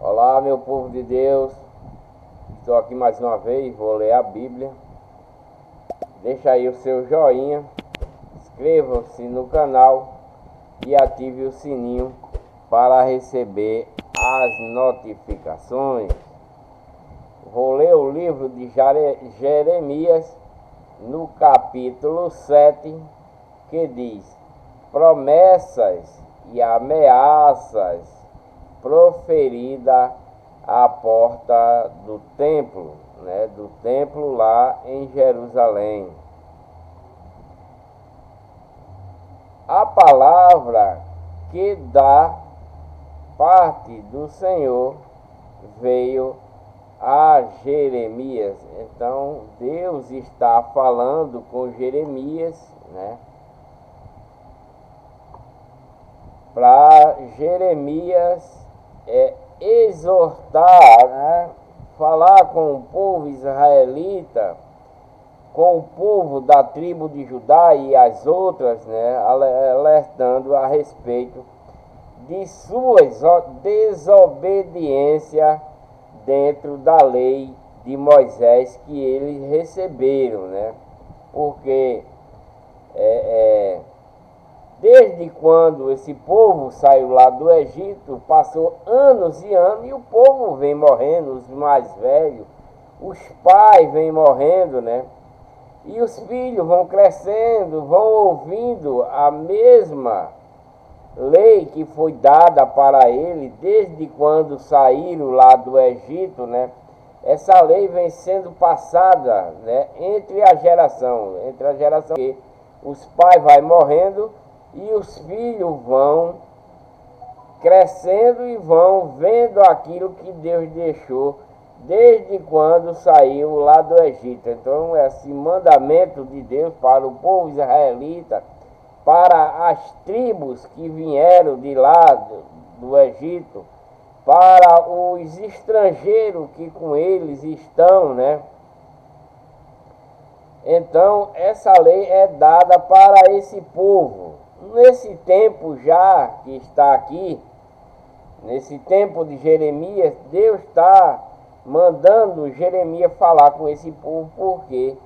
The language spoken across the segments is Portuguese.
Olá, meu povo de Deus, estou aqui mais uma vez, vou ler a Bíblia. Deixa aí o seu joinha, inscreva-se no canal e ative o sininho para receber as notificações. Vou ler o livro de Jeremias, no capítulo 7, que diz: promessas e ameaças proferida à porta do templo, do templo lá em Jerusalém. A palavra que da parte do Senhor veio a Jeremias. Então Deus está falando com Jeremias, para Jeremias exortar, falar com o povo israelita, com o povo da tribo de Judá e as outras, alertando a respeito de suas desobediência dentro da lei de Moisés que eles receberam, porque desde quando esse povo saiu lá do Egito, passou anos e anos e o povo vem morrendo, os mais velhos, os pais vêm morrendo, e os filhos vão crescendo, vão ouvindo a mesma lei que foi dada para ele desde quando saíram lá do Egito, Essa lei vem sendo passada, entre a geração que os pais vão morrendo e os filhos vão crescendo e vão vendo aquilo que Deus deixou desde quando saiu lá do Egito. Então, esse mandamento de Deus para o povo israelita, para as tribos que vieram de lá do Egito, para os estrangeiros que com eles estão, Então, essa lei é dada para esse povo. Nesse tempo já que está aqui, nesse tempo de Jeremias, Deus está mandando Jeremias falar com esse povo, porque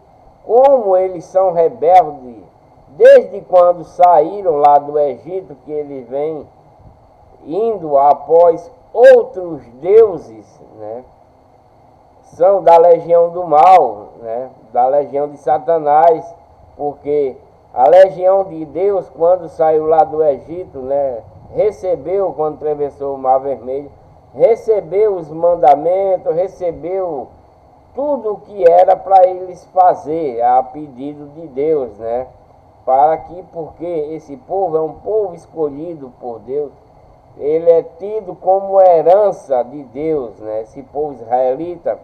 como eles são rebeldes, desde quando saíram lá do Egito, que eles vêm indo após outros deuses, são da legião do mal, da legião de Satanás, porque a legião de Deus, quando saiu lá do Egito, recebeu, quando atravessou o Mar Vermelho, recebeu os mandamentos, recebeu tudo o que era para eles fazer, a pedido de Deus, porque esse povo é um povo escolhido por Deus, ele é tido como herança de Deus, esse povo israelita,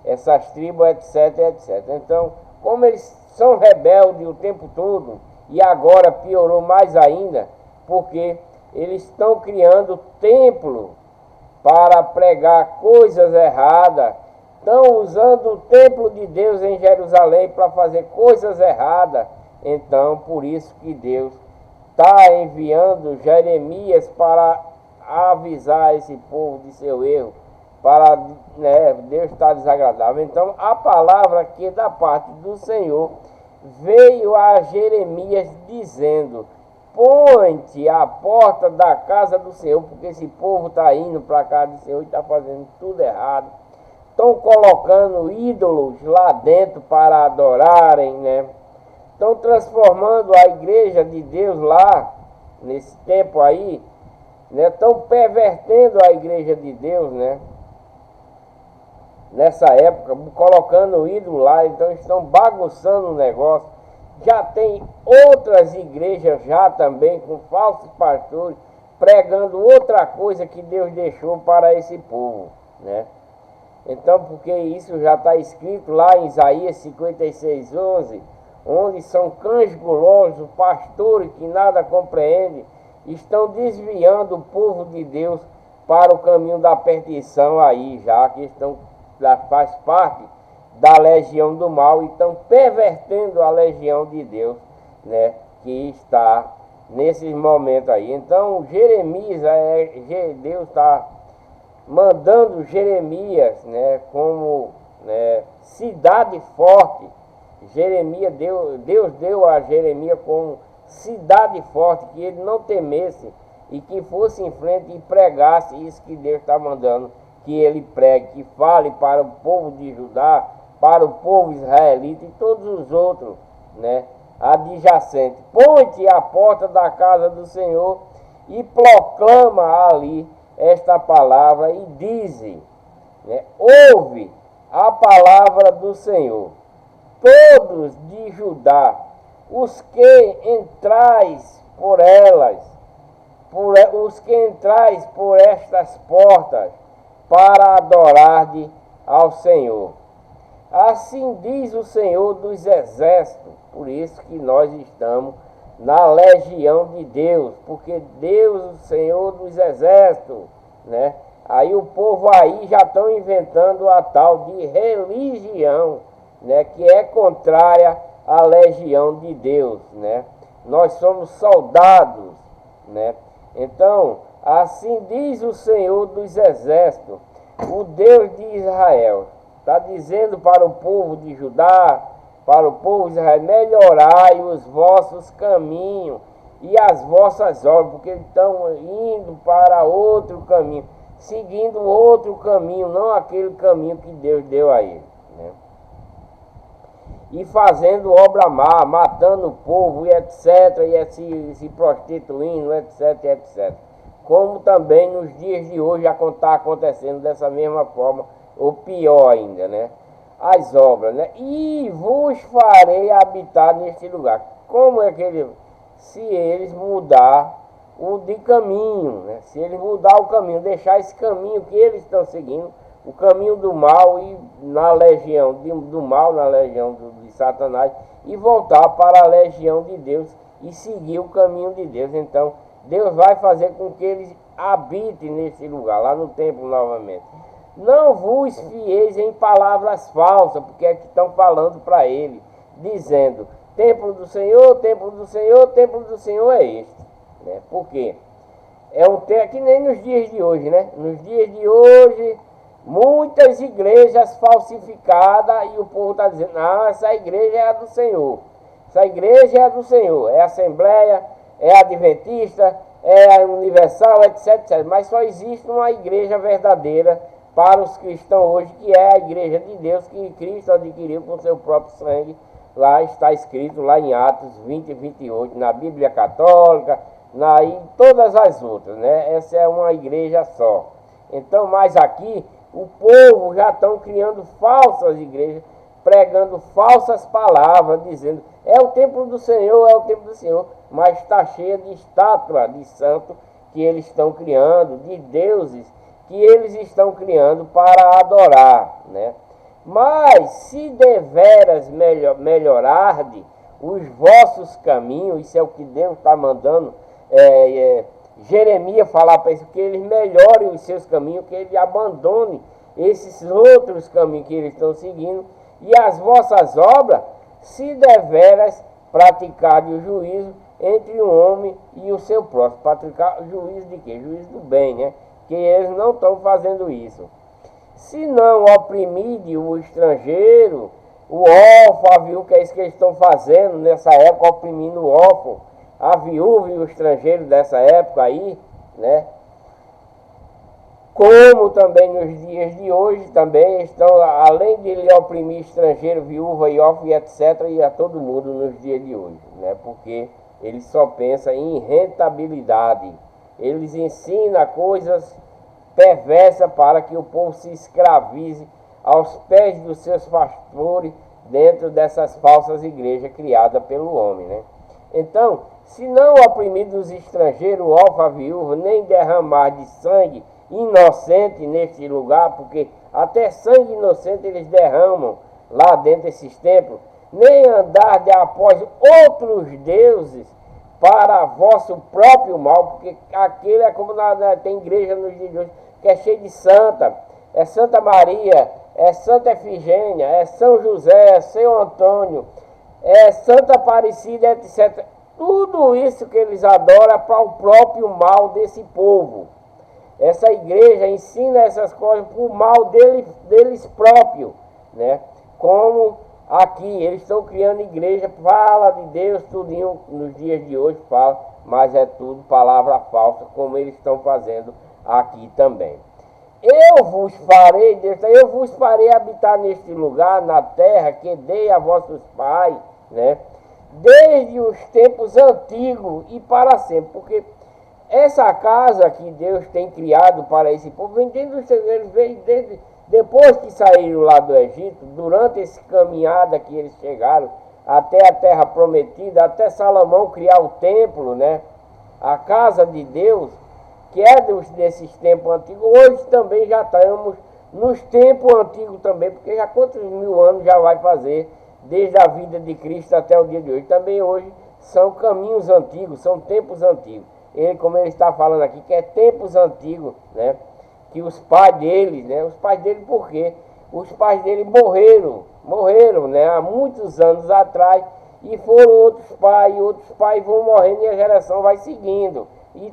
essas tribos, etc, etc. Então, como eles são rebeldes o tempo todo, e agora piorou mais ainda, porque eles estão criando templo para pregar coisas erradas, estão usando o templo de Deus em Jerusalém para fazer coisas erradas. Então, por isso que Deus está enviando Jeremias para avisar esse povo de seu erro, para Deus está desagradável. Então, a palavra que da parte do Senhor veio a Jeremias dizendo: põe-te à porta da casa do Senhor, porque esse povo está indo para a casa do Senhor e está fazendo tudo errado. Estão colocando ídolos lá dentro para adorarem, Estão transformando a igreja de Deus lá, nesse tempo aí, Estão pervertendo a igreja de Deus, Nessa época, colocando ídolo lá, então estão bagunçando o negócio. Já tem outras igrejas já também com falsos pastores pregando outra coisa que Deus deixou para esse povo, Então, porque isso já está escrito lá em Isaías 56:11, onde são cães gulosos, pastores que nada compreendem, estão desviando o povo de Deus para o caminho da perdição aí, já que faz parte da legião do mal e estão pervertendo a legião de Deus, que está nesses momentos aí. Então, Jeremias, Deus está mandando Jeremias, né, como, né, cidade forte. Deus deu a Jeremias como cidade forte, que ele não temesse e que fosse em frente e pregasse isso que Deus está mandando que ele pregue, que fale para o povo de Judá, para o povo israelita e todos os outros, né, adjacentes. Põe-te à porta da casa do Senhor e proclama ali esta palavra e dize, né, ouve a palavra do Senhor, todos de Judá, os que entrais por elas, os que entrais por estas portas, para adorar ao Senhor. Assim diz o Senhor dos exércitos, por isso que nós estamos na legião de Deus, porque Deus, o Senhor dos exércitos, né? Aí o povo aí já estão inventando a tal de religião, né? Que é contrária à legião de Deus, né? Nós somos soldados, né? Então, assim diz o Senhor dos exércitos, o Deus de Israel. Está dizendo para o povo de Judá, para o povo de Israel, melhorai os vossos caminhos e as vossas obras, porque eles estão indo para outro caminho, seguindo outro caminho, não aquele caminho que Deus deu a eles, né? E fazendo obra má, matando o povo, e etc., e se prostituindo, etc., etc. Como também nos dias de hoje já está acontecendo dessa mesma forma, ou pior ainda, né? As obras, né? E vos farei habitar neste lugar. Como é que ele... Se eles mudar o de caminho, né? Se eles mudar o caminho, deixar esse caminho que eles estão seguindo, o caminho do mal e na legião do mal, na legião de Satanás, e voltar para a legião de Deus e seguir o caminho de Deus. Então, Deus vai fazer com que eles habitem nesse lugar, lá no templo novamente. Não vos fieis em palavras falsas, porque é que estão falando para ele, dizendo, templo do Senhor, templo do Senhor, templo do Senhor é este, né? Por quê? É um templo que nem nos dias de hoje, né? Nos dias de hoje, muitas igrejas falsificadas e o povo está dizendo, não, essa igreja é a do Senhor. Essa igreja é a do Senhor, é a Assembleia, é a Adventista, é a Universal, etc, etc. Mas só existe uma igreja verdadeira para os cristãos hoje, que é a igreja de Deus que Cristo adquiriu com seu próprio sangue. Lá está escrito, lá em Atos 20 e 28, na Bíblia Católica, e todas as outras, né? Essa é uma igreja só. Então, mas aqui, o povo já estão criando falsas igrejas, pregando falsas palavras, dizendo, é o templo do Senhor, é o templo do Senhor, mas está cheia de estátua de santo que eles estão criando, de deuses que eles estão criando para adorar, né? Mas se deveras melhorarde os vossos caminhos, isso é o que Deus está mandando Jeremias falar para eles, que eles melhorem os seus caminhos, que eles abandonem esses outros caminhos que eles estão seguindo, e as vossas obras, se deveras praticarem o juízo entre o homem e o seu próximo. Praticar o juízo de quê? Juízo do bem, né? Que eles não estão fazendo isso. Se não oprimide o estrangeiro, o órfão, a viúva, que é isso que eles estão fazendo nessa época, oprimindo o órfão, a viúva e o estrangeiro dessa época aí, né? Como também nos dias de hoje, também estão, além de ele oprimir estrangeiro, viúva e órfão, e etc., e a todo mundo nos dias de hoje, né? Porque eles só pensam em rentabilidade. Eles ensinam coisas perversas para que o povo se escravize aos pés dos seus pastores dentro dessas falsas igrejas criadas pelo homem, né? Então, se não oprimir dos estrangeiros, o órfão, a viúva, nem derramar de sangue inocente neste lugar, porque até sangue inocente eles derramam lá dentro desses templos, nem andar de após outros deuses para vosso próprio mal, porque aquele é como tem igreja nos dias de hoje, que é cheio de santa, é Santa Maria, é Santa Efigênia, é São José, é São Antônio, é Santa Aparecida, etc. Tudo isso que eles adoram é para o próprio mal desse povo. essa igreja ensina essas coisas por mal deles próprios, né? Como aqui, eles estão criando igreja, fala de Deus, tudinho, nos dias de hoje fala, mas é tudo palavra falsa, como eles estão fazendo aqui também. Eu vos farei habitar neste lugar, na terra que dei a vossos pais, né? Desde os tempos antigos e para sempre, porque essa casa que Deus tem criado para esse povo, eles vêm depois que saíram lá do Egito, durante essa caminhada que eles chegaram até a terra prometida, até Salomão criar o templo, né? A casa de Deus, que é desses tempos antigos. Hoje também já estamos nos tempos antigos também, porque já quantos mil anos já vai fazer, desde a vida de Cristo até o dia de hoje. Também hoje são caminhos antigos, são tempos antigos. Ele, como ele está falando aqui, que é tempos antigos, né? Que os pais deles, né? Os pais dele, por quê? Os pais dele morreram, né? Há muitos anos atrás, e foram outros pais vão morrendo e a geração vai seguindo. E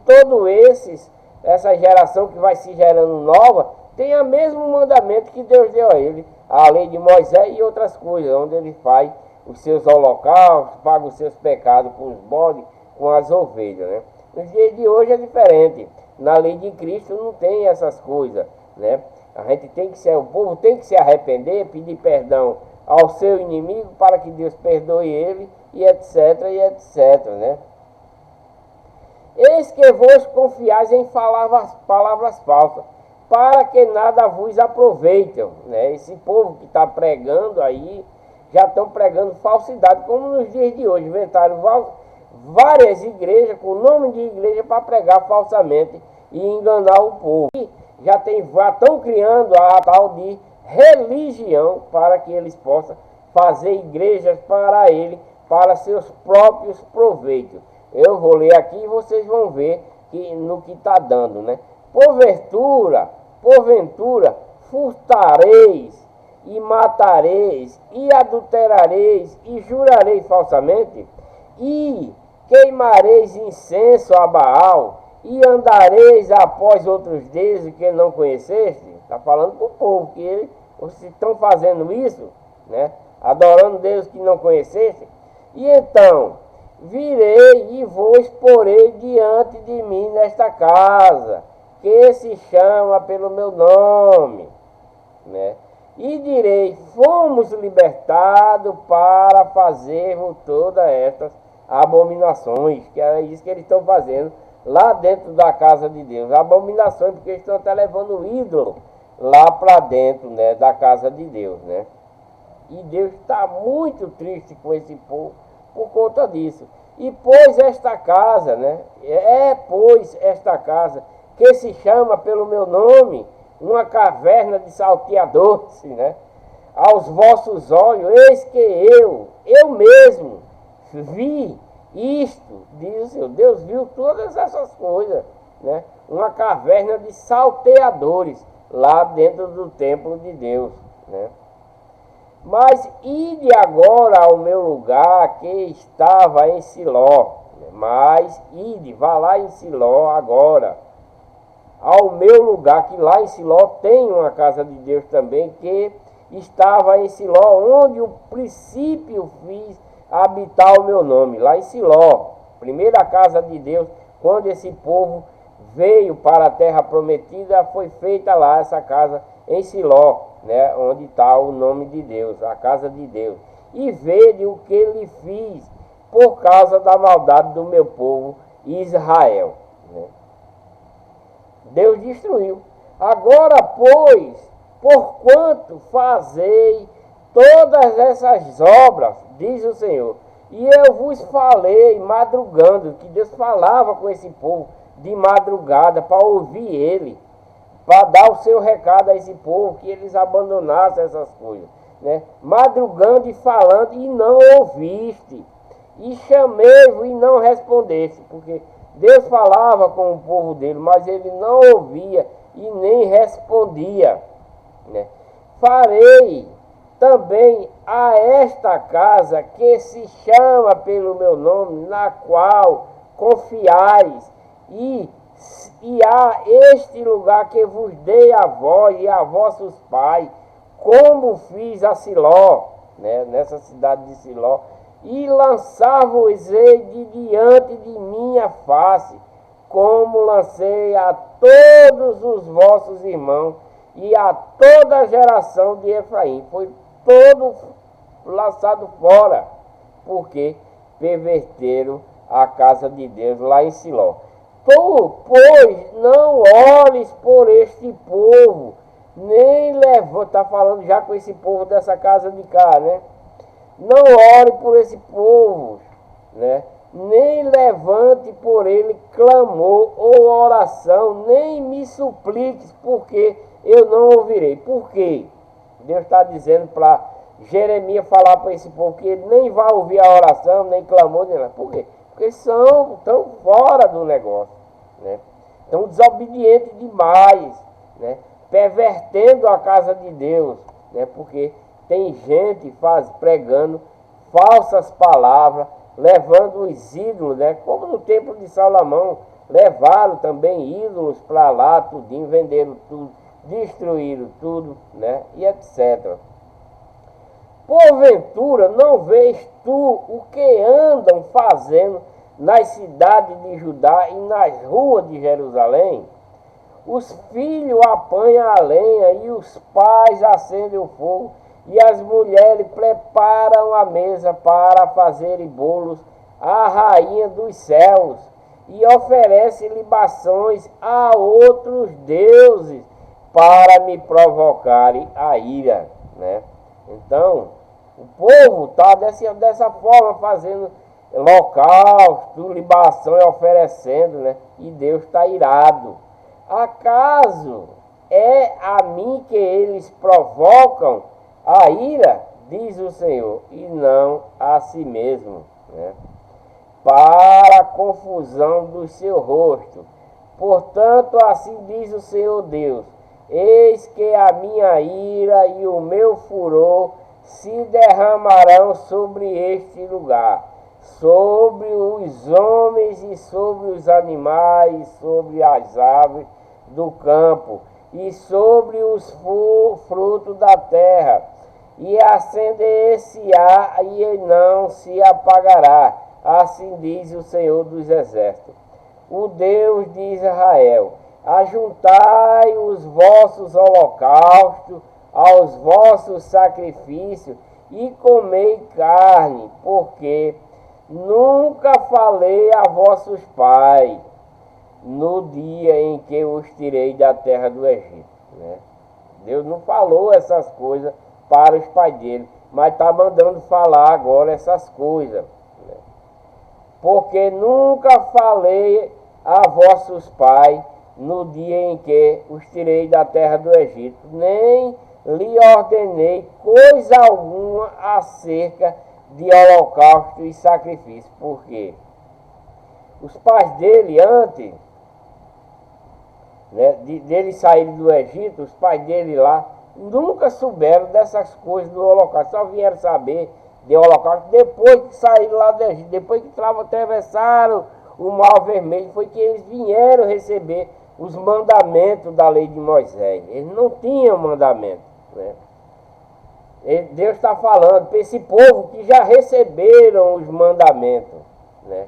essa geração que vai se gerando nova, tem o mesmo mandamento que Deus deu a ele, a lei de Moisés e outras coisas, onde ele faz os seus holocaustos, paga os seus pecados com os bodes, com as ovelhas, né? Nos dias de hoje é diferente. Na lei de Cristo não tem essas coisas, né? O povo tem que se arrepender, pedir perdão ao seu inimigo para que Deus perdoe ele, e etc, né? Eis que vos confiais em palavras falsas, para que nada vos aproveitem, né? Esse povo que está pregando aí, já estão pregando falsidade, como nos dias de hoje, inventaram várias igrejas, com o nome de igreja, para pregar falsamente e enganar o povo. E já estão criando a tal de religião, para que eles possam fazer igrejas para ele, para seus próprios proveitos. Eu vou ler aqui e vocês vão ver no que está dando, né? Porventura, furtareis e matareis e adulterareis e jurareis falsamente e queimareis incenso a Baal e andareis após outros deuses que não conheceste. Está falando para o povo que vocês estão fazendo isso, né? Adorando Deus que não conheceste. E então virei e vos porei diante de mim nesta casa, que se chama pelo meu nome, né? E direi, fomos libertados para fazermos todas estas abominações, que é isso que eles estão fazendo lá dentro da casa de Deus. Abominações, porque eles estão até levando o ídolo lá para dentro, né, da casa de Deus, né? E Deus está muito triste com esse povo por conta disso. E pôs esta casa, né? Pois esta casa, que se chama pelo meu nome, uma caverna de salteadores, né? Aos vossos olhos, eis que eu mesmo vi isto, diz o Senhor. Deus viu todas essas coisas, né? Uma caverna de salteadores lá dentro do templo de Deus, né? Mas ide agora ao meu lugar que estava em Siló. Mas ide, vá lá em Siló agora, ao meu lugar, que lá em Siló tem uma casa de Deus também, que estava em Siló, onde o princípio fiz habitar o meu nome, lá em Siló, primeira casa de Deus. Quando esse povo veio para a terra prometida, foi feita lá essa casa em Siló, né, onde está o nome de Deus, a casa de Deus. E vede o que lhe fiz por causa da maldade do meu povo Israel, né? Deus destruiu. Agora, pois, porquanto fazei todas essas obras, diz o Senhor, e eu vos falei madrugando, que Deus falava com esse povo de madrugada para ouvir ele, para dar o seu recado a esse povo, que eles abandonassem essas coisas, né? Madrugando e falando, e não ouviste, e chamei-vos e não respondeste, porque Deus falava com o povo dele, mas ele não ouvia e nem respondia, né? Farei também a esta casa que se chama pelo meu nome, na qual confiais, e E há este lugar que vos dei a vós e a vossos pais, como fiz a Siló, né, nessa cidade de Siló, e lançar-vos-ei de diante de minha face, como lancei a todos os vossos irmãos e a toda a geração de Efraim. Foi todo lançado fora, porque perverteram a casa de Deus lá em Siló. Tu, pois, não ores por este povo, nem levou, está falando já com esse povo dessa casa de cá, né? Não ore por esse povo, né? Nem levante por ele clamor ou oração, nem me supliques, porque eu não ouvirei. Por quê? Deus está dizendo para Jeremias falar para esse povo que ele nem vai ouvir a oração, nem clamor, nem nada. Por quê? Porque estão fora do negócio, né? Estão desobedientes demais, né? Pervertendo a casa de Deus, né? Porque tem gente pregando falsas palavras, levando os ídolos, né? Como no templo de Salomão, levaram também ídolos para lá, tudinho, venderam tudo, destruíram tudo, né? E etc. Porventura, não vês tu o que andam fazendo nas cidades de Judá e nas ruas de Jerusalém? Os filhos apanham a lenha e os pais acendem o fogo, e as mulheres preparam a mesa para fazerem bolos à rainha dos céus, e oferecem libações a outros deuses para me provocarem a ira, né? Então, o povo está dessa forma fazendo holocausto, libação e oferecendo, né? E Deus está irado. Acaso é a mim que eles provocam a ira, diz o Senhor, e não a si mesmo, né? Para a confusão do seu rosto. Portanto, assim diz o Senhor Deus: eis que a minha ira e o meu furor se derramarão sobre este lugar, sobre os homens e sobre os animais, sobre as aves do campo e sobre os frutos da terra, e acender-se-á e não se apagará, assim diz o Senhor dos Exércitos, o Deus de Israel. Ajuntai os vossos holocaustos aos vossos sacrifícios e comei carne, porque nunca falei a vossos pais no dia em que os tirei da terra do Egito, né? Deus não falou essas coisas para os pais dele, mas está mandando falar agora essas coisas, né? Porque nunca falei a vossos pais no dia em que os tirei da terra do Egito, nem lhe ordenei coisa alguma acerca de holocausto e sacrifício. Porque os pais dele, antes, né, dele sair do Egito, os pais dele lá nunca souberam dessas coisas do holocausto, só vieram saber de holocausto depois que saíram lá do Egito, depois que atravessaram o Mar Vermelho, foi que eles vieram receber os mandamentos da lei de Moisés. Eles não tinham mandamento, né? Deus está falando para esse povo que já receberam os mandamentos, né?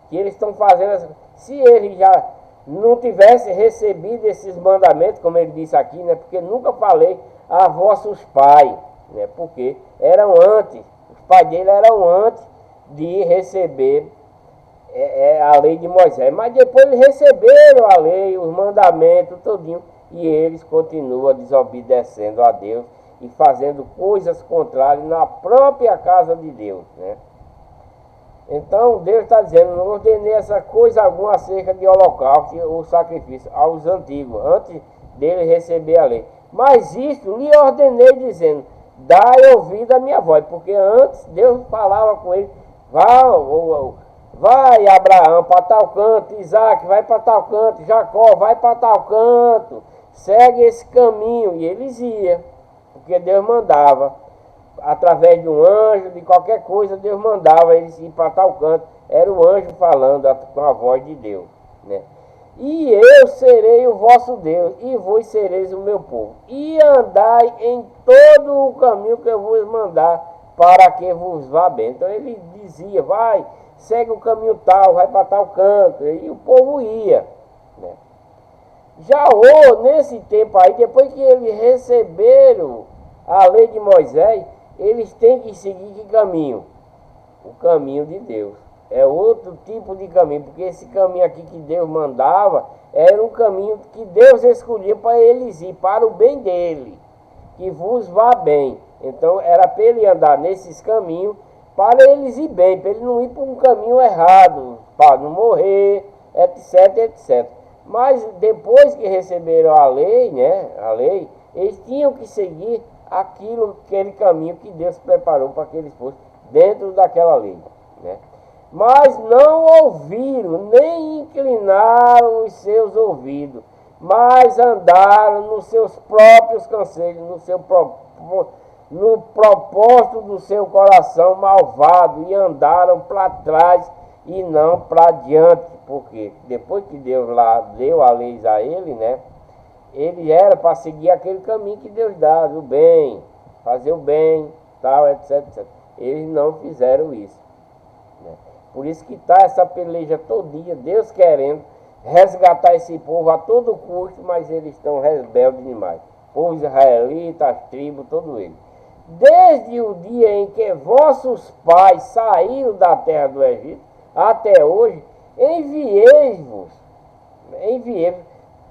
Que eles estão fazendo. Se eles já não tivessem recebido esses mandamentos, como ele disse aqui, né? Porque nunca falei a vossos pais, né? Porque eram antes, os pais dele eram antes de receber a lei de Moisés. Mas depois eles receberam a lei, os mandamentos, todinho, e eles continuam desobedecendo a Deus e fazendo coisas contrárias na própria casa de Deus, né? Então Deus está dizendo: não ordenei essa coisa alguma acerca de holocausto ou sacrifício aos antigos, antes dele receber a lei. Mas isto lhe ordenei, dizendo: dai ouvido à minha voz. Porque antes Deus falava com ele: vai Abraão para tal canto, Isaac vai para tal canto, Jacó vai para tal canto, segue esse caminho. E eles iam, porque Deus mandava, através de um anjo, de qualquer coisa, Deus mandava eles ir para tal canto. Era o anjo falando com a voz de Deus, né? e eu serei o vosso Deus, e vós sereis o meu povo. E andai em todo o caminho que eu vos mandar, para que vos vá bem. Então ele dizia, vai, segue o caminho tal, vai para tal canto, e o povo ia, né? Já nesse tempo aí, depois que eles receberam a lei de Moisés, eles têm que seguir que caminho? O caminho de Deus. É outro tipo de caminho, porque esse caminho aqui que Deus mandava era um caminho que Deus escolhia para eles ir, para o bem dele, que vos vá bem. Então era para ele andar nesses caminhos, para eles ir bem, para ele não ir por um caminho errado, para não morrer, etc, etc. Mas depois que receberam a lei, né, eles tinham que seguir aquele caminho que Deus preparou para que eles fossem dentro daquela lei, né? Mas não ouviram, nem inclinaram os seus ouvidos, mas andaram nos seus próprios conselhos, no propósito do seu coração malvado, e andaram para trás e não para diante, porque depois que Deus lá deu a lei a ele, né, ele era para seguir aquele caminho que Deus dá, o bem, fazer o bem, tal, etc, etc. Eles não fizeram isso, né? Por isso que está essa peleja todinha, Deus querendo resgatar esse povo a todo custo, mas eles estão rebeldes demais. O povo israelita, as tribos, todo ele. Desde o dia em que vossos pais saíram da terra do Egito, até hoje, enviei-vos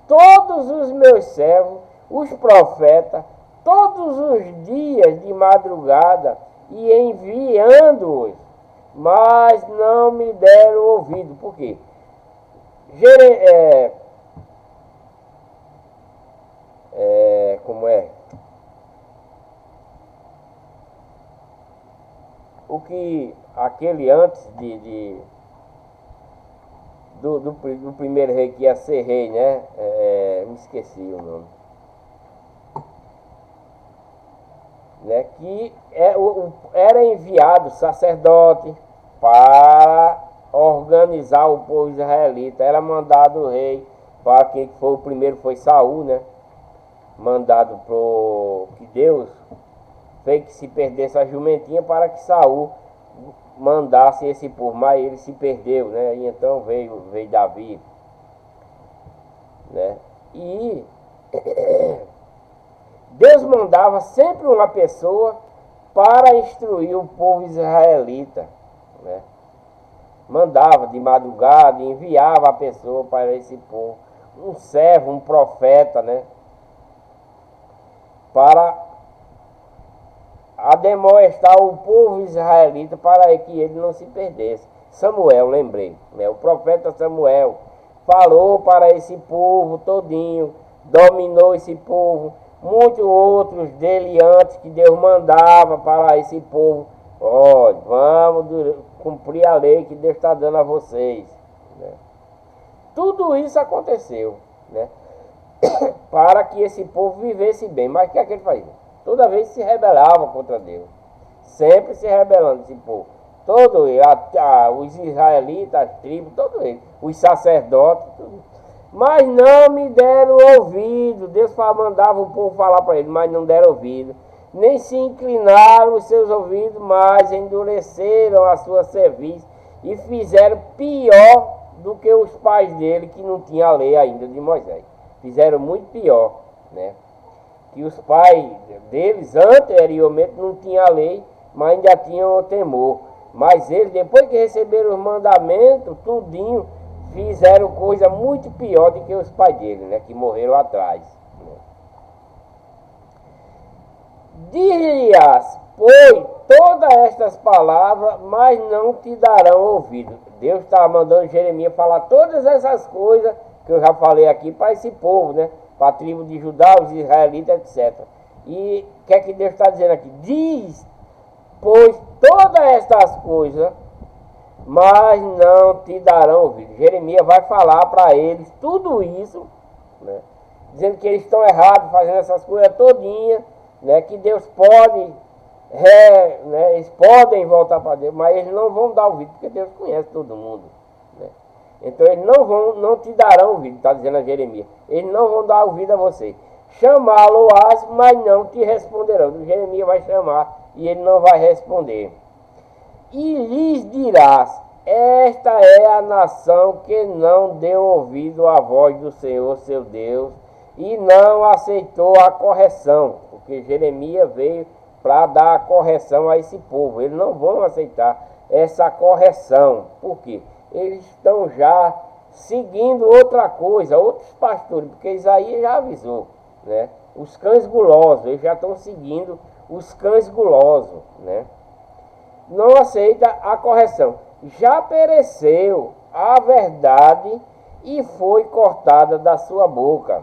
todos os meus servos, os profetas, todos os dias de madrugada, e enviando-os, mas não me deram ouvido. Por quê? Como é? O que aquele antes do primeiro rei que ia ser rei, né? Me esqueci o nome. Né? Que era enviado sacerdote para organizar o povo israelita. Era mandado o rei, para quem foi o primeiro foi Saul, né? Mandado que Deus fez que se perdesse a jumentinha para que Saul mandasse esse povo, mas ele se perdeu, né? E então veio Davi, né? E Deus mandava sempre uma pessoa para instruir o povo israelita, né? Mandava de madrugada, enviava a pessoa para esse povo, um servo, um profeta, né? Para admoestar o povo israelita para que ele não se perdesse. Samuel, lembrei, né? O profeta Samuel falou para esse povo todinho, dominou esse povo. Muitos outros dele antes que Deus mandava para esse povo: olha, vamos cumprir a lei que Deus está dando a vocês, né? Tudo isso aconteceu, né? Para que esse povo vivesse bem. Mas o que é que ele fazia? Toda vez se rebelava contra Deus, sempre se rebelando esse povo. Todo ele, os israelitas, as tribos, todo ele, os sacerdotes, tudo. Mas não me deram ouvido. Deus mandava o povo falar para ele, mas não deram ouvido. Nem se inclinaram os seus ouvidos, mas endureceram a sua cerviz e fizeram pior do que os pais dele, que não tinham a lei ainda de Moisés. Fizeram muito pior, né? Que os pais deles anteriormente não tinham a lei, mas ainda tinham o temor. Mas eles, depois que receberam os mandamentos, tudinho, fizeram coisa muito pior do que os pais dele, né? Que morreram atrás, né? Dir-lhe-ás, pois, todas estas palavras, mas não te darão ouvido. Deus está mandando Jeremias falar todas essas coisas que eu já falei aqui para esse povo, né? Para a tribo de Judá, os israelitas, etc. E o que é que Deus está dizendo aqui? Diz, pois, todas estas coisas, mas não te darão ouvido. Jeremias vai falar para eles tudo isso, né? Dizendo que eles estão errados, fazendo essas coisas todinhas, né? Que Deus pode, né? Eles podem voltar para Deus, mas eles não vão dar ouvido, porque Deus conhece todo mundo, né? Então eles não te darão ouvido, está dizendo a Jeremias. Eles não vão dar ouvido a você. Chamá-lo-ás, mas não te responderão. O Jeremias vai chamar e ele não vai responder. E lhes dirás: esta é a nação que não deu ouvido à voz do Senhor seu Deus e não aceitou a correção, porque Jeremias veio para dar a correção a esse povo. Eles não vão aceitar essa correção. Por quê? Eles estão já seguindo outra coisa, outros pastores, porque Isaías já avisou, né? Os cães gulosos, eles já estão seguindo os cães gulosos, né? Não aceita a correção. Já pereceu a verdade e foi cortada da sua boca.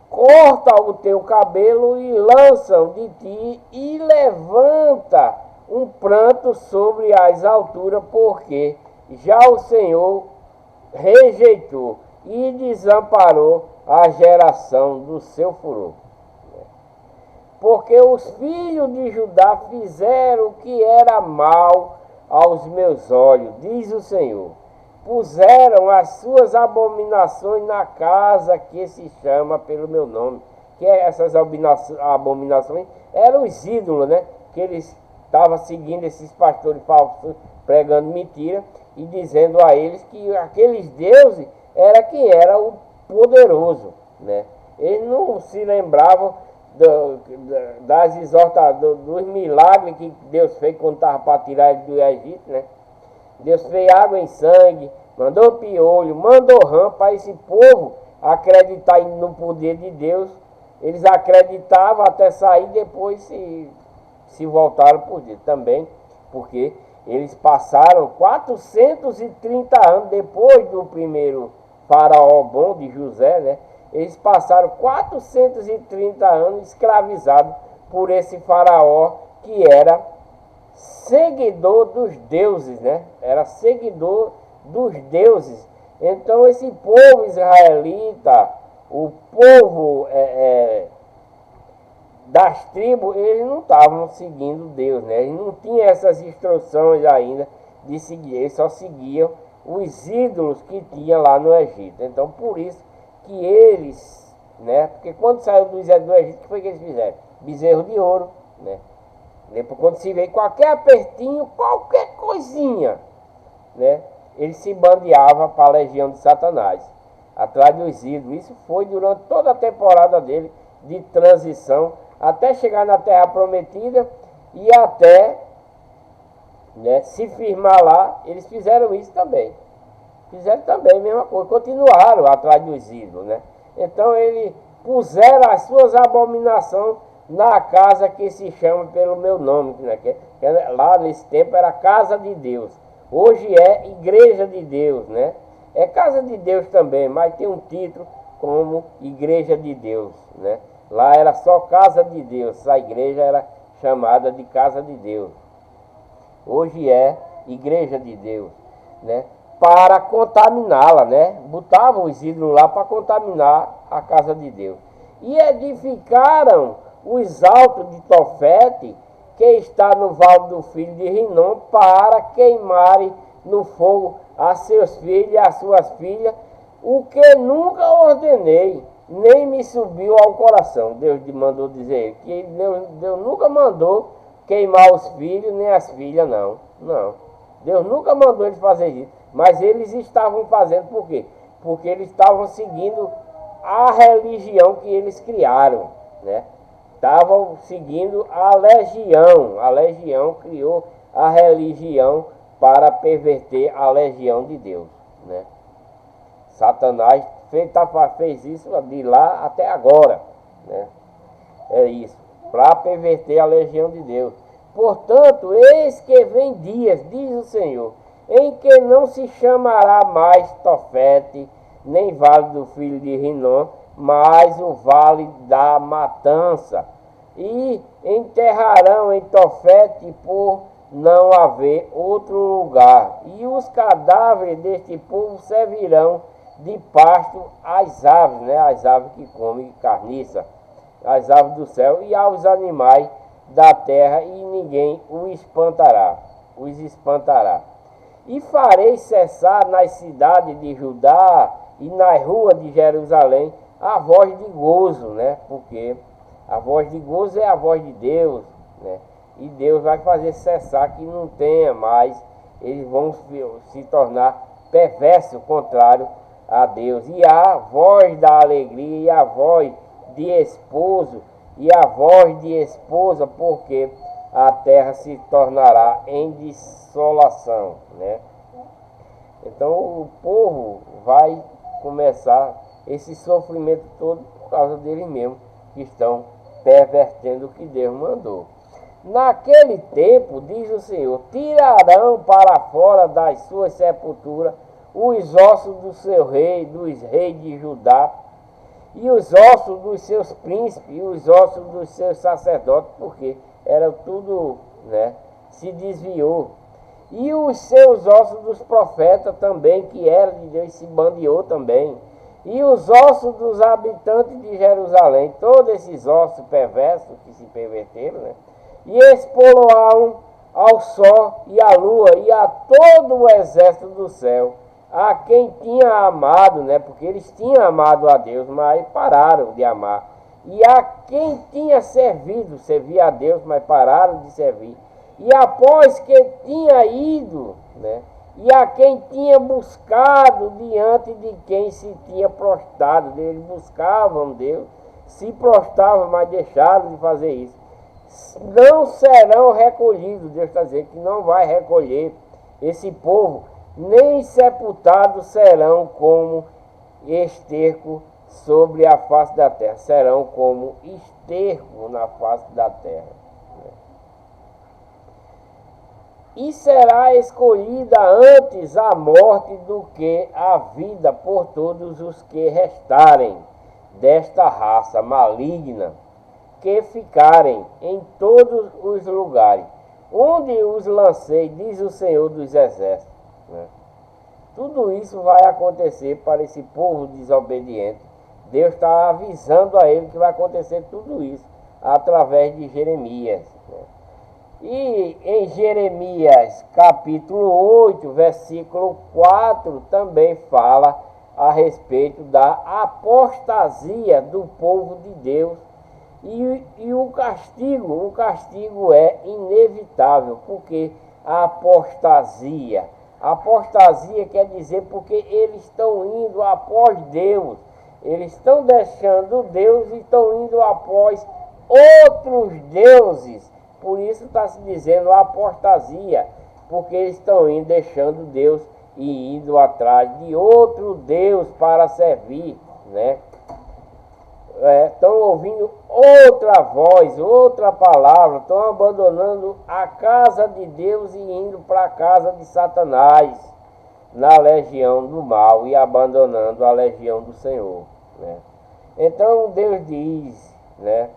Corta o teu cabelo e lançam de ti e levanta um pranto sobre as alturas, porque já o Senhor rejeitou e desamparou a geração do seu furor. Porque os filhos de Judá fizeram o que era mal aos meus olhos, diz o Senhor. Puseram as suas abominações na casa que se chama pelo meu nome. Que essas abominações eram os ídolos, né? Que eles estavam seguindo esses pastores falsos, pregando mentira e dizendo a eles que aqueles deuses era quem era o poderoso, né? Eles não se lembravam das exortações, dos milagres que Deus fez quando estava para tirar ele do Egito, né? Deus fez água em sangue, mandou piolho, mandou rã para esse povo acreditar no poder de Deus. Eles acreditavam até sair, depois se voltaram por Deus também, porque eles passaram 430 anos depois do primeiro faraó bom de José, né? Eles passaram 430 anos escravizados por esse faraó que era seguidor dos deuses, né? Era seguidor dos deuses. Então esse povo israelita, o povo das tribos, eles não estavam seguindo Deus, né? Eles não tinham essas instruções ainda de seguir, eles só seguiam os ídolos que tinha lá no Egito. Então por isso que eles, né? Porque quando saiu do Egito, o que foi que eles fizeram? Bezerro de ouro, né? Depois, quando se vê qualquer apertinho, qualquer coisinha, né? Ele se bandeava para a legião de Satanás, atrás dos ídolos. Isso foi durante toda a temporada dele de transição, até chegar na Terra Prometida e até, né, se firmar lá. Eles fizeram isso também. Fizeram também a mesma coisa, continuaram atrás dos ídolos, né? Então eles puseram as suas abominações na casa que se chama pelo meu nome, né? Que lá nesse tempo era casa de Deus. Hoje é igreja de Deus, né? É casa de Deus também, mas tem um título como igreja de Deus, né? Lá era só casa de Deus, a igreja era chamada de casa de Deus. Hoje é igreja de Deus, né? Para contaminá-la, né? Botavam os ídolos lá para contaminar a casa de Deus. E edificaram os altos de Tofete, que está no vale do filho de Rinom, para queimarem no fogo a seus filhos e as suas filhas, o que nunca ordenei, nem me subiu ao coração. Deus mandou dizer que Deus nunca mandou queimar os filhos nem as filhas, não. Deus nunca mandou eles fazer isso. Mas eles estavam fazendo por quê? Porque eles estavam seguindo a religião que eles criaram, né? Estavam seguindo a legião criou a religião para perverter a legião de Deus, né? Satanás fez isso de lá até agora, né? É isso, para perverter a legião de Deus. Portanto, eis que vem dias, diz o Senhor, em que não se chamará mais Tofete, nem vale do filho de Rinom, mas o vale da matança. E enterrarão em Tofete por não haver outro lugar. E os cadáveres deste povo servirão de pasto às aves, né? As aves que comem carniça, as aves do céu e aos animais da terra, e ninguém os espantará. E farei cessar nas cidades de Judá e nas ruas de Jerusalém a voz de gozo, né? Porque a voz de gozo é a voz de Deus, né? E Deus vai fazer cessar que não tenha mais, eles vão se tornar perverso, contrário a Deus. E a voz da alegria e a voz de esposo e a voz de esposa, porque a terra se tornará em desolação, né? Então o povo vai começar esse sofrimento todo por causa deles mesmos, que estão pervertendo o que Deus mandou. Naquele tempo, diz o Senhor, tirarão para fora das suas sepulturas os ossos do seu rei, dos reis de Judá, e os ossos dos seus príncipes, e os ossos dos seus sacerdotes, porque era tudo, né, se desviou. E os seus ossos dos profetas também, que era de Deus, se bandeou também. E os ossos dos habitantes de Jerusalém, todos esses ossos perversos que se perverteram, né? E expô-lo ao sol e à lua e a todo o exército do céu, a quem tinha amado, né? Porque eles tinham amado a Deus, mas pararam de amar. E a quem tinha servia a Deus, mas pararam de servir. E após que tinha ido, né? E a quem tinha buscado diante de quem se tinha prostrado, eles buscavam Deus, se prostravam, mas deixaram de fazer isso. Não serão recolhidos, Deus está dizendo que não vai recolher esse povo, nem sepultados serão como esterco sobre a face da terra, serão como esterco na face da terra. E será escolhida antes a morte do que a vida por todos os que restarem desta raça maligna, que ficarem em todos os lugares, onde os lancei, diz o Senhor dos Exércitos. Né? Tudo isso vai acontecer para esse povo desobediente. Deus está avisando a ele que vai acontecer tudo isso através de Jeremias. Né? E em Jeremias capítulo 8, versículo 4, também fala a respeito da apostasia do povo de Deus. E o castigo é inevitável, porque a apostasia quer dizer porque eles estão indo após Deus, eles estão deixando Deus e estão indo após outros deuses. Por isso está se dizendo apostasia, porque eles estão indo, deixando Deus e indo atrás de outro Deus para servir, né? Estão ouvindo outra voz, outra palavra, estão abandonando a casa de Deus e indo para a casa de Satanás, na legião do mal, e abandonando a legião do Senhor, né? Então Deus diz, né,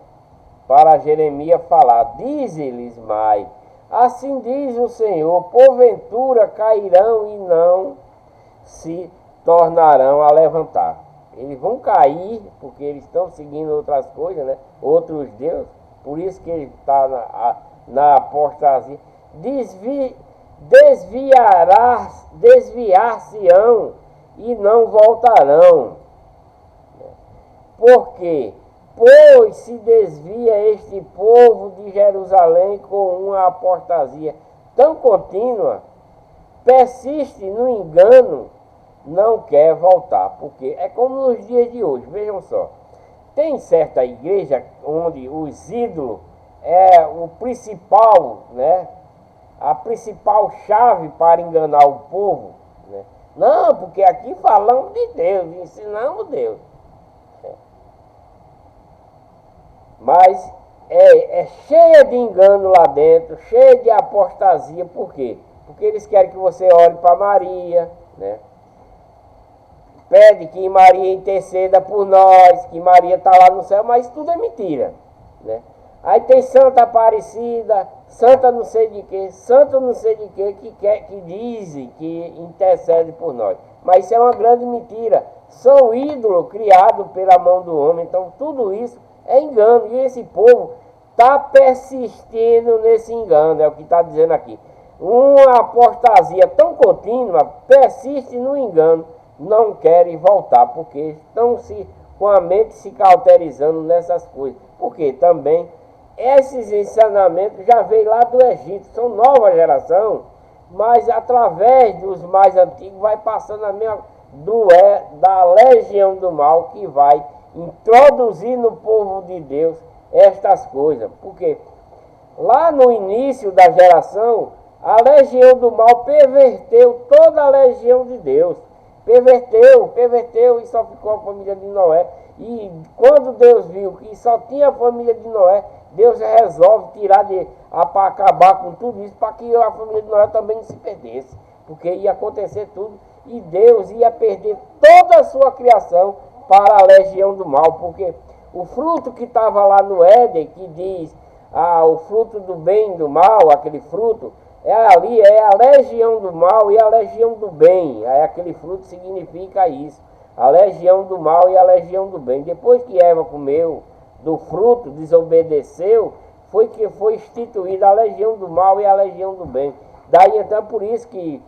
para Jeremias falar, diz-lhes mais, assim diz o Senhor, porventura cairão e não se tornarão a levantar. Eles vão cair, porque eles estão seguindo outras coisas, né? Outros deuses, por isso que ele está na apostasia. Desviar-se-ão e não voltarão. Por quê? Pois se desvia este povo de Jerusalém com uma apostasia tão contínua, persiste no engano, não quer voltar, porque é como nos dias de hoje. Vejam só, tem certa igreja onde os ídolos é o principal, né, a principal chave para enganar o povo, né? Não, porque aqui falamos de Deus, ensinamos Deus. Mas é cheia de engano lá dentro, cheia de apostasia. Por quê? Porque eles querem que você ore para Maria, né? Pede que Maria interceda por nós, que Maria está lá no céu, mas tudo é mentira, né? Aí tem Santa Aparecida, Santa não sei de que, Santo não sei de que dizem que intercede por nós. Mas isso é uma grande mentira. São ídolos criados pela mão do homem. Então tudo isso é engano. E esse povo está persistindo nesse engano, é o que está dizendo aqui. uma apostasia tão contínua, persiste no engano, não querem voltar, porque estão com a mente se cauterizando nessas coisas. Porque também esses ensinamentos já veio lá do Egito, são nova geração, mas através dos mais antigos vai passando a mesma da legião do mal que vai introduzir no povo de Deus estas coisas. Porque lá no início da geração, a legião do mal perverteu toda a legião de Deus. Perverteu e só ficou a família de Noé. E quando Deus viu que só tinha a família de Noé, Deus resolve tirar para acabar com tudo isso, para que a família de Noé também não se perdesse. Porque ia acontecer tudo e Deus ia perder toda a sua criação para a legião do mal. Porque o fruto que estava lá no Éden, que diz o fruto do bem e do mal, aquele fruto, é a legião do mal e a legião do bem. Aí aquele fruto significa isso, a legião do mal e a legião do bem. Depois que Eva comeu do fruto, desobedeceu, foi que foi instituída a legião do mal e a legião do bem. Daí então por isso que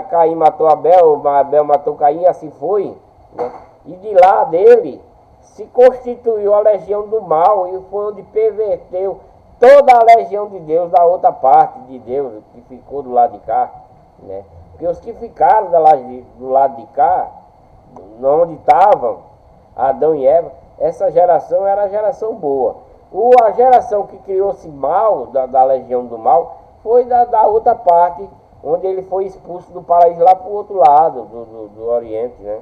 Caim matou Abel, Abel matou Caim, assim foi, né? E de lá dele se constituiu a legião do mal, e foi onde perverteu toda a legião de Deus da outra parte de Deus, que ficou do lado de cá, né? Porque os que ficaram do lado de cá, onde estavam Adão e Eva, essa geração era a geração boa. A geração que criou-se mal, da legião do mal, foi da outra parte, onde ele foi expulso do paraíso lá para o outro lado, do Oriente, né?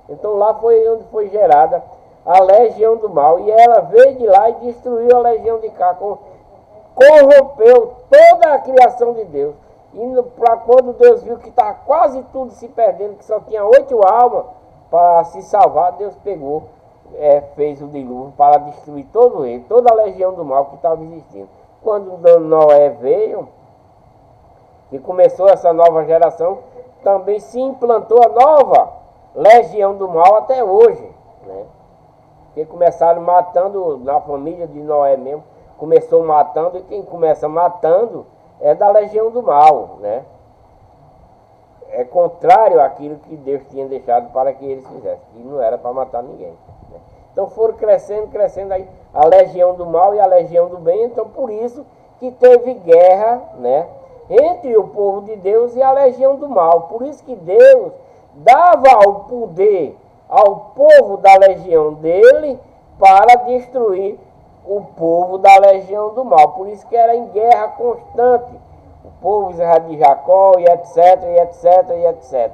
Então lá foi onde foi gerada a legião do mal, e ela veio de lá e destruiu a legião de cá, corrompeu toda a criação de Deus. E para quando Deus viu que estava quase tudo se perdendo, que só tinha 8 almas para se salvar, Deus pegou, fez o dilúvio para destruir toda a legião do mal que estava existindo. Quando Noé veio, e começou essa nova geração, também se implantou a nova legião do mal até hoje, né? Porque começaram matando na família de Noé mesmo, começou matando, e quem começa matando é da legião do mal, né? É contrário àquilo que Deus tinha deixado para que eles fizessem, e não era para matar ninguém, né? Então foram crescendo aí a legião do mal e a legião do bem. Então por isso que teve guerra, né, entre o povo de Deus e a legião do mal. Por isso que Deus dava o poder ao povo da legião dele para destruir o povo da legião do mal. Por isso que era em guerra constante o povo de Jacó, e etc, e etc, e etc.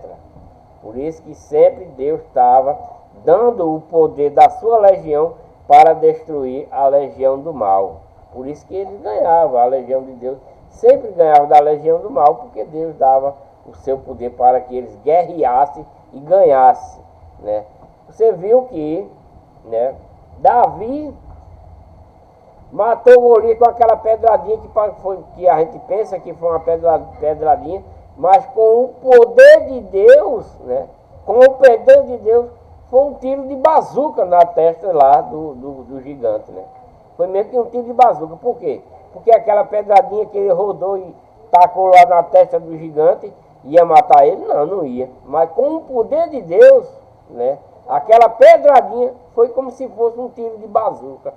Por isso que sempre Deus estava dando o poder da sua legião para destruir a legião do mal. Por isso que eles ganhavam, a legião de Deus sempre ganhava da legião do mal, porque Deus dava o seu poder para que eles guerreassem e ganhassem, né? Você viu que, né, Davi matou Golias com aquela pedradinha que a gente pensa que foi uma pedradinha, mas com o poder de Deus, né, com o poder de Deus, foi um tiro de bazuca na testa lá do gigante, né? Foi mesmo que um tiro de bazuca. Por quê? Porque aquela pedradinha que ele rodou e tacou lá na testa do gigante, ia matar ele? Não ia. Mas com o poder de Deus, né, aquela pedradinha foi como se fosse um tiro de bazuca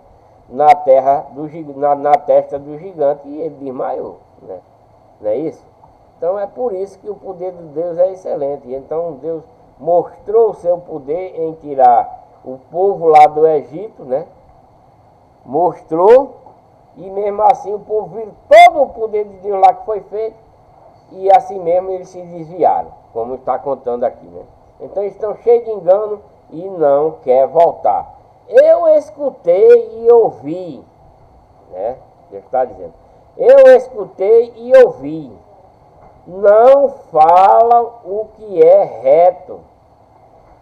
na testa do gigante, e ele desmaiou, né? Não é isso? Então é por isso que o poder de Deus é excelente. Então Deus mostrou o seu poder em tirar o povo lá do Egito, né? Mostrou, e mesmo assim o povo viu todo o poder de Deus lá que foi feito, e assim mesmo eles se desviaram, como está contando aqui, né? Então estão cheios de engano e não quer voltar. Eu escutei e ouvi, né? Deus está dizendo, eu escutei e ouvi, não falam o que é reto,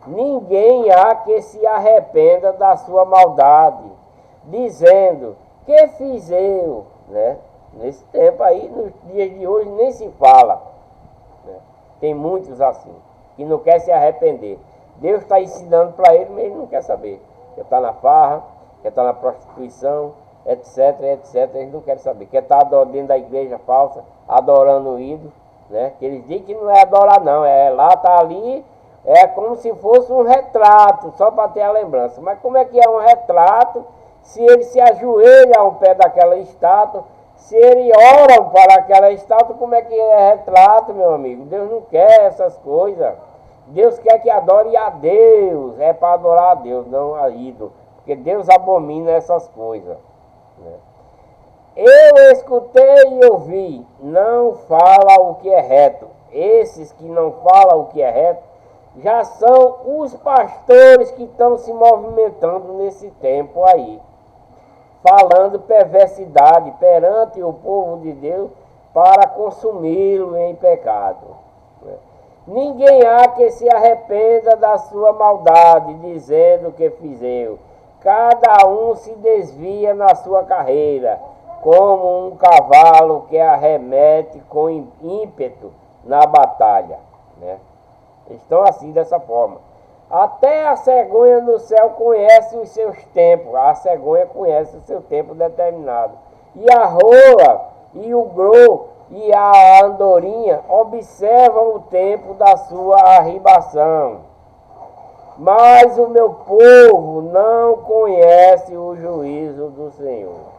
ninguém há que se arrependa da sua maldade, dizendo, que fiz eu, né? Nesse tempo aí, nos dias de hoje, nem se fala, né? Tem muitos assim, que não quer se arrepender. Deus está ensinando para ele, mas ele não quer saber. Quer estar na farra, quer estar na prostituição, etc, etc. Eles não querem saber. Quer estar dentro da igreja falsa, adorando o ídolo, né? Que eles dizem que não é adorar não, é lá, tá ali, é como se fosse um retrato, só para ter a lembrança. Mas como é que é um retrato se ele se ajoelha ao pé daquela estátua, se ele ora para aquela estátua, como é que é retrato, meu amigo? Deus não quer essas coisas. Deus quer que adore a Deus, é para adorar a Deus, não a ídolo, porque Deus abomina essas coisas, né? Eu escutei e ouvi, não fala o que é reto. Esses que não falam o que é reto, já são os pastores que estão se movimentando nesse tempo aí, falando perversidade perante o povo de Deus para consumi-lo em pecado. Ninguém há que se arrependa da sua maldade, dizendo que fizeu. Cada um se desvia na sua carreira, como um cavalo que arremete com ímpeto na batalha, né? Estão assim, dessa forma. Até a cegonha no céu conhece os seus tempos. A cegonha conhece o seu tempo determinado. E a rola, e o grou, e a andorinha observam o tempo da sua arribação. Mas o meu povo não conhece o juízo do Senhor.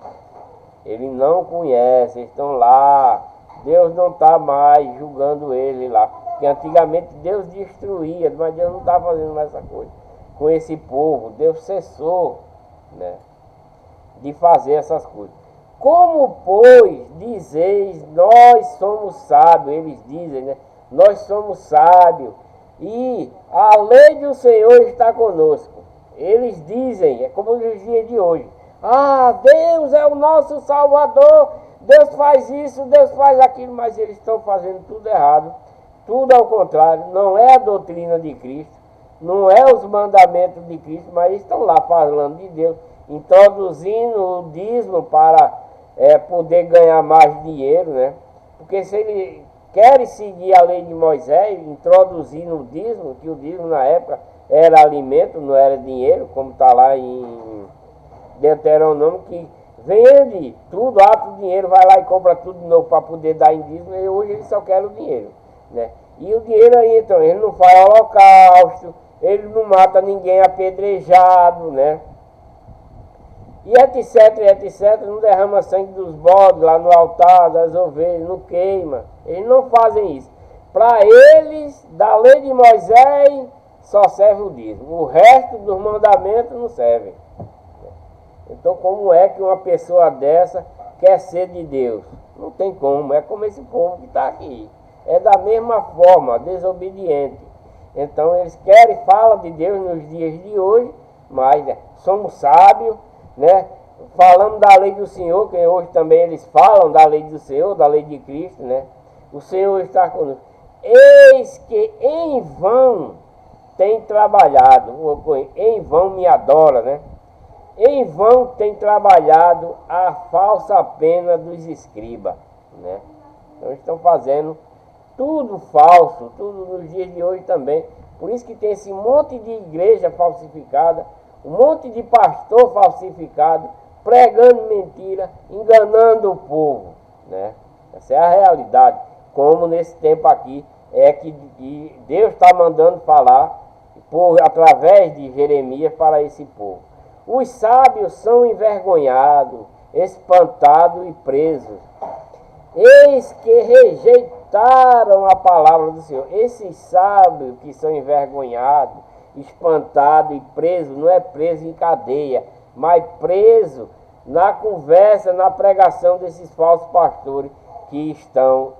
Ele não conhece, estão lá. Deus não está mais julgando ele lá. Porque antigamente Deus destruía, mas Deus não está fazendo mais essa coisa com esse povo. Deus cessou, né, de fazer essas coisas. Como, pois, dizeis, nós somos sábios, eles dizem, né? Nós somos sábios e a lei do Senhor está conosco. Eles dizem, é como nos dias de hoje: ah, Deus é o nosso Salvador, Deus faz isso, Deus faz aquilo, mas eles estão fazendo tudo errado, tudo ao contrário. Não é a doutrina de Cristo, não é os mandamentos de Cristo, mas eles estão lá falando de Deus, introduzindo o dízimo para poder ganhar mais dinheiro, né? Porque se ele quer seguir a lei de Moisés, introduzindo o dízimo, que o dízimo na época era alimento, não era dinheiro, como está lá em Deuteronômio, que vende tudo, abre o dinheiro, vai lá e compra tudo de novo para poder dar em dízimo, e hoje ele só quer o dinheiro, né? E o dinheiro aí, então, ele não faz holocausto, ele não mata ninguém apedrejado, né? E etc, etc, não derrama sangue dos bodes lá no altar, das ovelhas, não queima. Eles não fazem isso. Para eles, da lei de Moisés, só serve o dízimo. O resto dos mandamentos não serve. Então, como é que uma pessoa dessa quer ser de Deus? Não tem como, é como esse povo que está aqui. É da mesma forma, desobediente. Então, eles querem, falam de Deus nos dias de hoje, mas somos sábios, né? Falando da lei do Senhor, que hoje também eles falam da lei do Senhor, da lei de Cristo, né? O Senhor está conosco. Eis que em vão tem trabalhado, em vão me adora, né? Em vão tem trabalhado a falsa pena dos escribas, né? Então estão fazendo tudo falso, tudo nos dias de hoje também. Por isso que tem esse monte de igreja falsificada, um monte de pastor falsificado, pregando mentira, enganando o povo, né? Essa é a realidade. Como nesse tempo aqui é que Deus está mandando falar através de Jeremias para esse povo. Os sábios são envergonhados, espantados e presos. Eis que rejeitaram a palavra do Senhor. Esses sábios que são envergonhados, espantados e presos, não é preso em cadeia, mas preso na conversa, na pregação desses falsos pastores que estão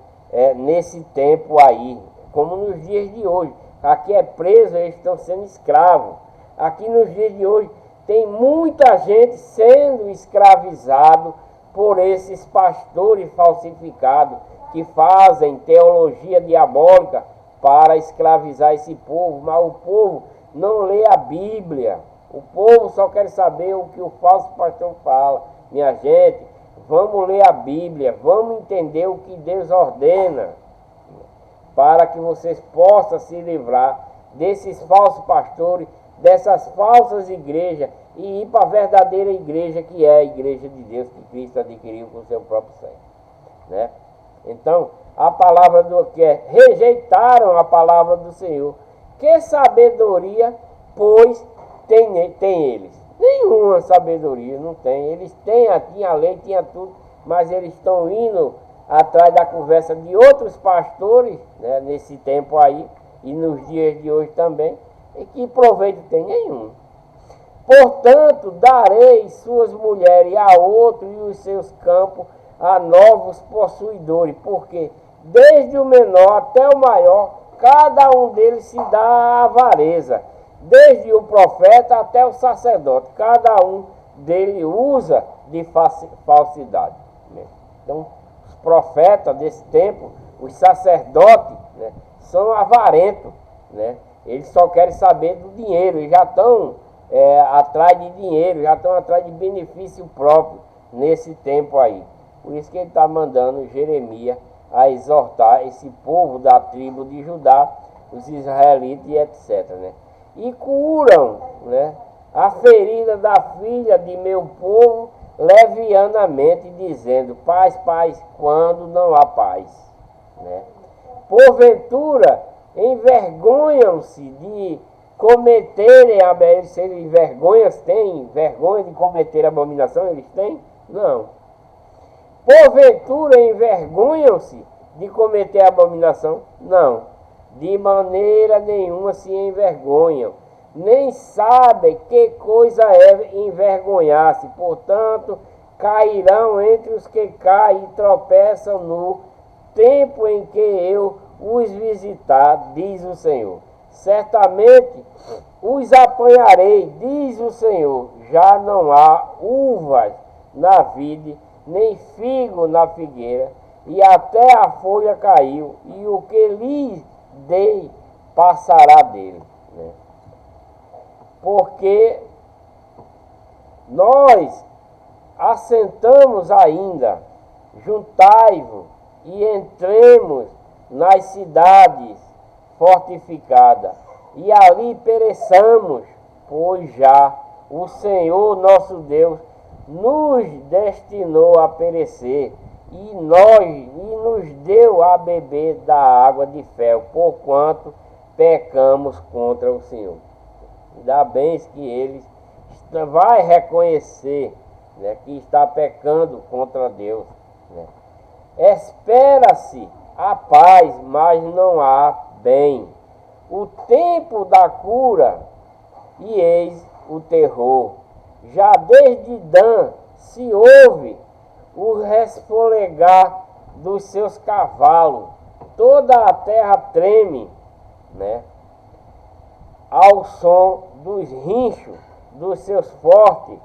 nesse tempo aí, como nos dias de hoje. Aqui é preso, eles estão sendo escravos. Aqui nos dias de hoje tem muita gente sendo escravizado por esses pastores falsificados que fazem teologia diabólica para escravizar esse povo, mas o povo não lê a Bíblia. O povo só quer saber o que o falso pastor fala. Minha gente, vamos ler a Bíblia, vamos entender o que Deus ordena, para que vocês possam se livrar desses falsos pastores, dessas falsas igrejas e ir para a verdadeira igreja, que é a igreja de Deus que Cristo adquiriu com o seu próprio sangue, né? Então, a palavra do que é, rejeitaram a palavra do Senhor. Que sabedoria, pois, tem eles? Nenhuma sabedoria, não tem. Eles tinha a lei, tinha tudo, mas eles estão indo atrás da conversa de outros pastores, né, nesse tempo aí, e nos dias de hoje também, e que proveito tem nenhum. Portanto, darei suas mulheres a outro e os seus campos a novos possuidores, porque desde o menor até o maior, cada um deles se dá à avareza, desde o profeta até o sacerdote, cada um deles usa de falsidade, né? Então, os profetas desse tempo, os sacerdotes, né, são avarentos, né? Eles só querem saber do dinheiro, eles já estão atrás de dinheiro, já estão atrás de benefício próprio nesse tempo aí. Por isso que ele está mandando Jeremias a exortar esse povo da tribo de Judá, os israelitas e etc, né? E curam, né, a ferida da filha de meu povo levianamente, dizendo: paz, paz, quando não há paz, né? Porventura envergonham-se de cometerem, se eles têm vergonha de cometer abominação, eles têm? Não. Porventura envergonham-se de cometer abominação? Não. De maneira nenhuma se envergonham, nem sabem que coisa é envergonhar-se. Portanto, cairão entre os que caem e tropeçam no tempo em que eu os visitar, diz o Senhor. Certamente os apanharei, diz o Senhor. Já não há uvas na vide, nem figo na figueira, e até a folha caiu, e o que lhes dei passará dele, né? Porque nós assentamos ainda, juntai-vos e entremos nas cidades fortificadas, e ali pereçamos, pois já o Senhor nosso Deus nos destinou a perecer, e nos deu a beber da água de fel, porquanto pecamos contra o Senhor. Ainda bem que eles vai reconhecer, né, que está pecando contra Deus, né? Espera-se a paz, mas não há bem. O tempo da cura, e eis o terror. Já desde Dan se ouve o resfolegar dos seus cavalos. Toda a terra treme, né, ao som dos rinchos dos seus fortes,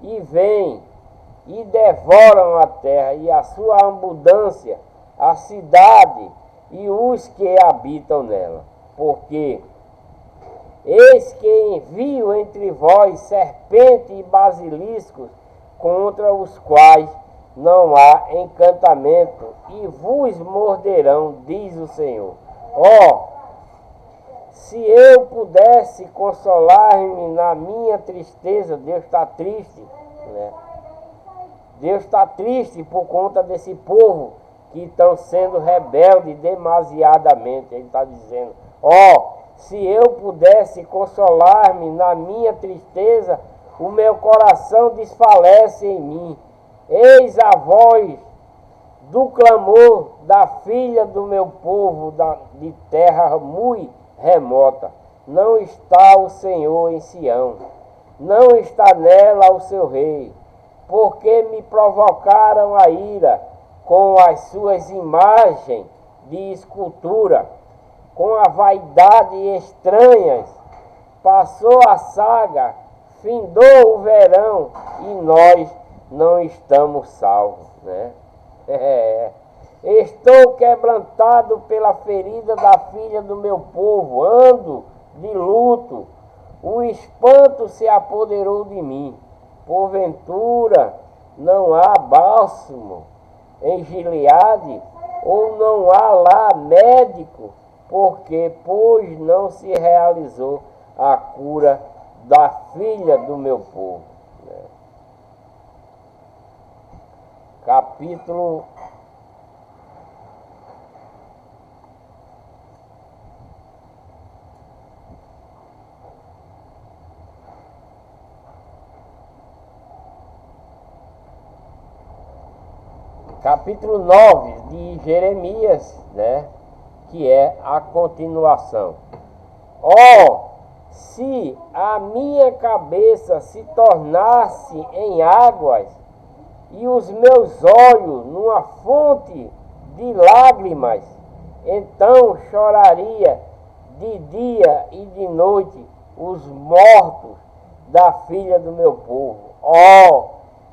e vêm e devoram a terra e a sua abundância, a cidade e os que habitam nela. Porque eis que envio entre vós serpente e basiliscos, contra os quais não há encantamento, e vos morderão, diz o Senhor. Se eu pudesse consolar-me na minha tristeza, Deus está triste, né? Deus está triste por conta desse povo que estão sendo rebelde demasiadamente. Ele está dizendo: se eu pudesse consolar-me na minha tristeza, o meu coração desfalece em mim. Eis a voz do clamor da filha do meu povo de terra muito remota. Não está o Senhor em Sião, não está nela o seu rei, porque me provocaram a ira com as suas imagens de escultura, com a vaidade estranhas. Passou a saga, findou o verão, e nós não estamos salvos, né? Estou quebrantado pela ferida da filha do meu povo, ando de luto, o espanto se apoderou de mim. Porventura não há bálsamo em Gileade, ou não há lá médico, pois não se realizou a cura da filha do meu povo. Né? Capítulo 9 de Jeremias, né? Que é a continuação. Se a minha cabeça se tornasse em águas e os meus olhos numa fonte de lágrimas, então choraria de dia e de noite os mortos da filha do meu povo.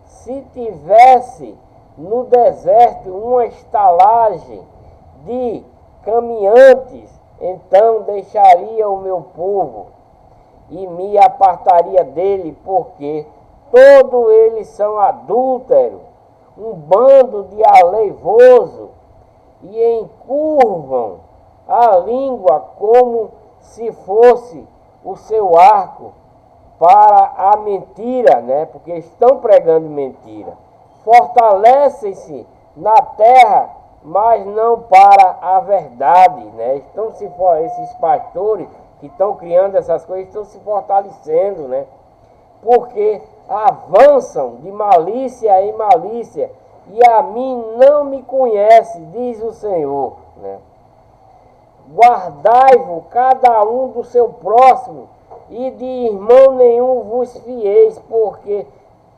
Se tivesse no deserto uma estalagem de caminhantes, então deixaria o meu povo e me apartaria dele, porque todos eles são adúlteros, um bando de aleivoso, e encurvam a língua como se fosse o seu arco para a mentira, né? Porque estão pregando mentira. Fortalecem-se na terra, mas não para a verdade, né? Esses pastores que estão criando essas coisas estão se fortalecendo, né? Porque avançam de malícia em malícia, e a mim não me conhece, diz o Senhor, né? Guardai-vos cada um do seu próximo, e de irmão nenhum vos fieis, porque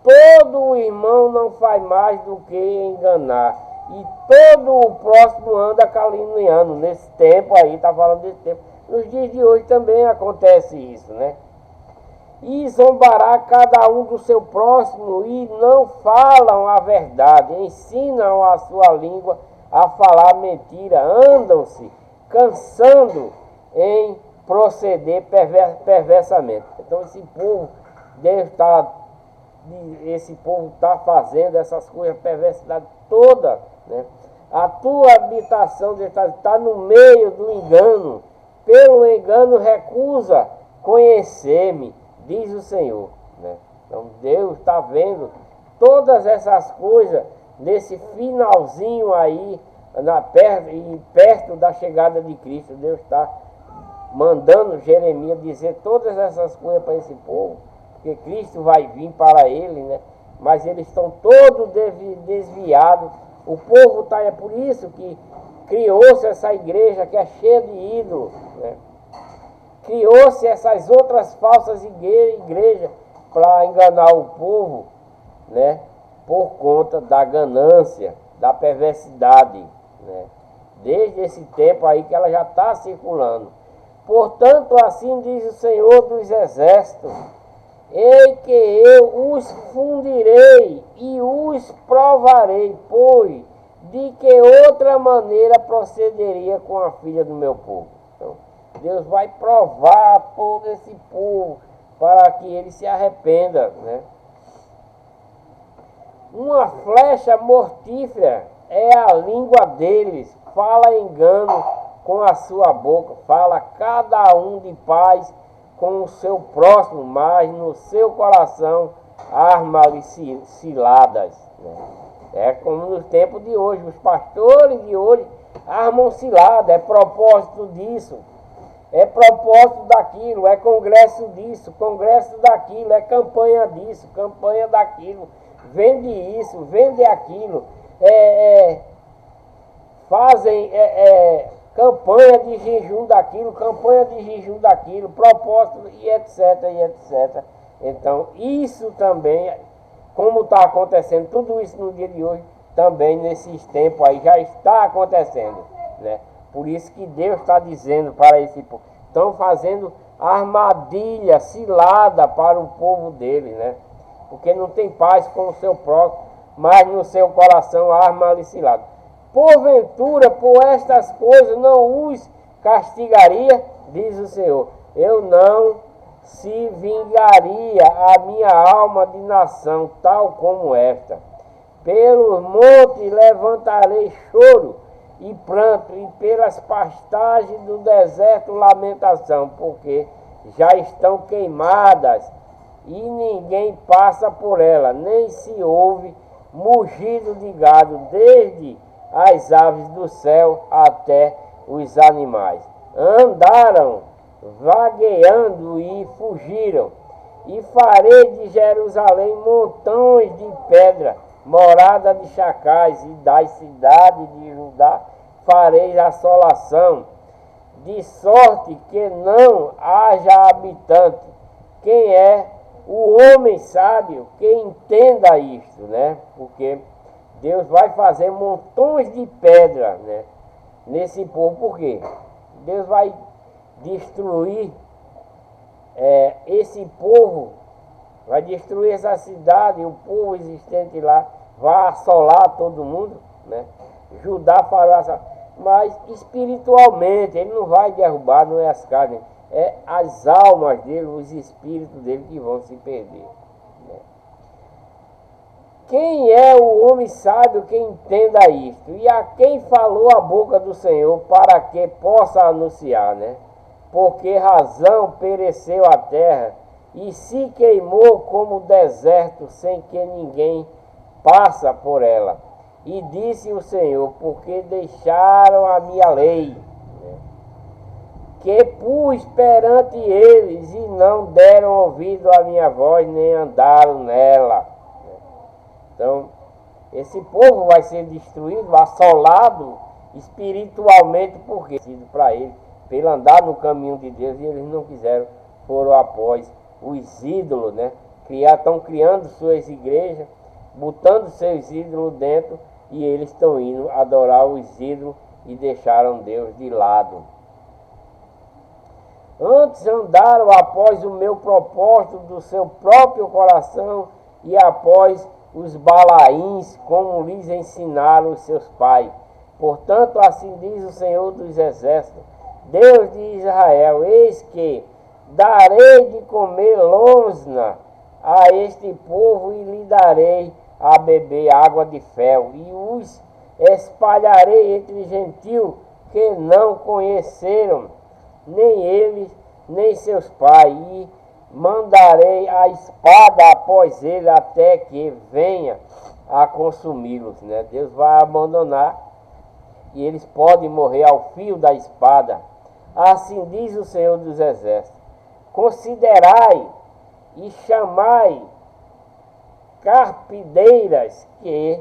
todo irmão não faz mais do que enganar, e todo o próximo anda caluniando. Nesse tempo aí, está falando desse tempo. Nos dias de hoje também acontece isso, né? E zombará cada um do seu próximo, e não falam a verdade, ensinam a sua língua a falar mentira, andam-se cansando em proceder perversamente. Então esse povo está fazendo essas coisas, perversidade toda, né? A tua habitação está no meio do engano, pelo engano recusa conhecer-me, diz o Senhor, né? Então Deus está vendo todas essas coisas nesse finalzinho aí, perto da chegada de Cristo. Deus está mandando Jeremias dizer todas essas coisas para esse povo, porque Cristo vai vir para ele, né? Mas eles estão todos desviados. O povo está, é por isso que criou-se essa igreja que é cheia de ídolos, né? Criou-se essas outras falsas igrejas para enganar o povo, né? Por conta da ganância, da perversidade, né? Desde esse tempo aí que ela já está circulando. Portanto, assim diz o Senhor dos Exércitos: ei que eu os fundirei e os provarei, pois de que outra maneira procederia com a filha do meu povo. Então, Deus vai provar todo esse povo para que ele se arrependa, né? Uma flecha mortífera é a língua deles, fala engano com a sua boca, fala cada um de paz com o seu próximo, mas no seu coração arma-lhe ciladas, né? É como no tempo de hoje, os pastores de hoje armam cilada, é propósito disso, é propósito daquilo, é congresso disso, congresso daquilo, é campanha disso, campanha daquilo, vende isso, vende aquilo, fazem campanha de jejum daquilo, campanha de jejum daquilo, propósito e etc, e etc. Então, isso também, como está acontecendo, tudo isso no dia de hoje, também nesses tempos aí já está acontecendo, né? Por isso que Deus está dizendo para esse povo, estão fazendo armadilha, cilada para o povo dele, né? Porque não tem paz com o seu próximo, mas no seu coração arma-lhe cilada. Porventura, por estas coisas não os castigaria, diz o Senhor. Eu não se vingaria a minha alma de nação, tal como esta. Pelos montes levantarei choro e pranto, e pelas pastagens do deserto lamentação, porque já estão queimadas, e ninguém passa por ela, nem se ouve mugido de gado, desde as aves do céu até os animais. Andaram vagueando e fugiram, e farei de Jerusalém montões de pedra, morada de chacais, e das cidades de Judá farei assolação, de sorte que não haja habitante. Quem é o homem sábio que entenda isto, né? Porque Deus vai fazer montões de pedra, né, nesse povo. Por quê? Deus vai destruir esse povo, vai destruir essa cidade, o povo existente lá, vai assolar todo mundo, né? Judá fará, mas espiritualmente, ele não vai derrubar, não é as carnes, é as almas dele, os espíritos dele que vão se perder, né? Quem é o homem sábio que entenda isto? E a quem falou a boca do Senhor para que possa anunciar, né? Porque razão pereceu a terra e se queimou como deserto, sem que ninguém passa por ela. E disse o Senhor, porque deixaram a minha lei, né, que pus perante eles, e não deram ouvido à minha voz, nem andaram nela. Então, esse povo vai ser destruído, assolado espiritualmente, porque sido para eles, pelo andar no caminho de Deus, e eles não quiseram, foram após os ídolos, né? Estão criando suas igrejas, botando seus ídolos dentro, e eles estão indo adorar os ídolos e deixaram Deus de lado. Antes andaram após o meu propósito do seu próprio coração e após os balaíns, como lhes ensinaram os seus pais. Portanto, assim diz o Senhor dos Exércitos, Deus de Israel: eis que darei de comer losna a este povo e lhe darei a beber água de fel, e os espalharei entre gentios que não conheceram, nem eles, nem seus pais, e mandarei a espada após ele até que venha a consumi-los, né? Deus vai abandonar e eles podem morrer ao fio da espada. Assim diz o Senhor dos Exércitos: considerai e chamai carpideiras que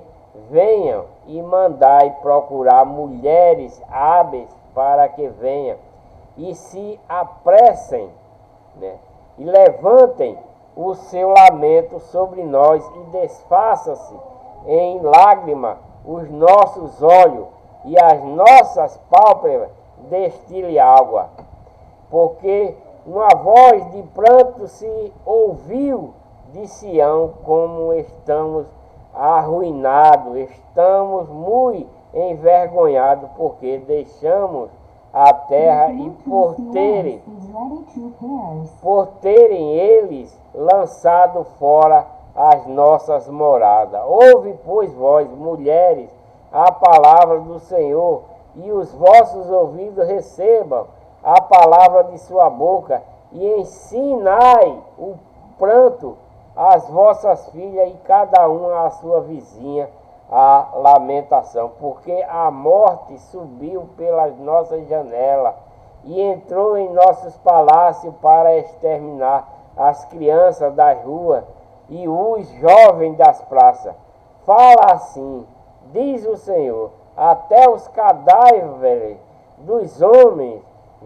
venham, e mandai procurar mulheres hábeis para que venham e se apressem, né? E levantem o seu lamento sobre nós, e desfaça-se em lágrima os nossos olhos, e as nossas pálpebras destile água. Porque uma voz de pranto se ouviu de Sião, como estamos arruinados, estamos muito envergonhados, porque deixamos a terra, e por terem eles lançado fora as nossas moradas. Ouve, pois, vós, mulheres, a palavra do Senhor, e os vossos ouvidos recebam a palavra de sua boca, e ensinai o pranto às vossas filhas, e cada uma à sua vizinha a lamentação, porque a morte subiu pelas nossas janelas e entrou em nossos palácios para exterminar as crianças das ruas e os jovens das praças. Fala assim, diz o Senhor: até os cadáveres dos homens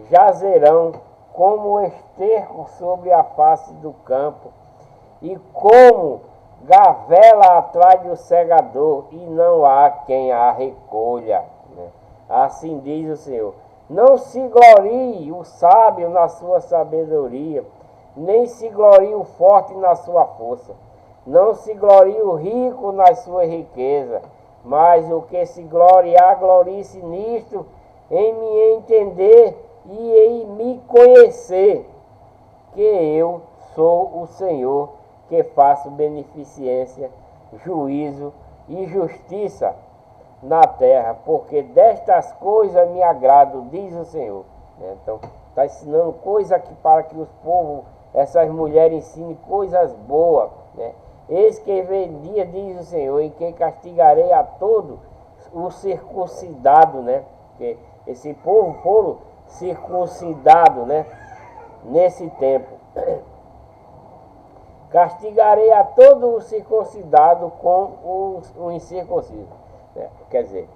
jazerão como esterco sobre a face do campo, e como gavela atrás do segador, e não há quem a recolha, né? Assim diz o Senhor: não se glorie o sábio na sua sabedoria, nem se glorie o forte na sua força, não se glorie o rico na sua riqueza, mas o que se gloriar, glorie-se nisto, em me entender e em me conhecer, que eu sou o Senhor, que faço beneficência, juízo e justiça na terra, porque destas coisas me agrado, diz o Senhor. Então, está ensinando coisa para que os povos, essas mulheres ensinem coisas boas, né? Eis que vem dia, diz o Senhor, em que castigarei a todo o circuncidado, né? Porque esse povo foram circuncidados, né? Nesse tempo. Castigarei a todo o circuncidado com o incircunciso, né? Quer dizer,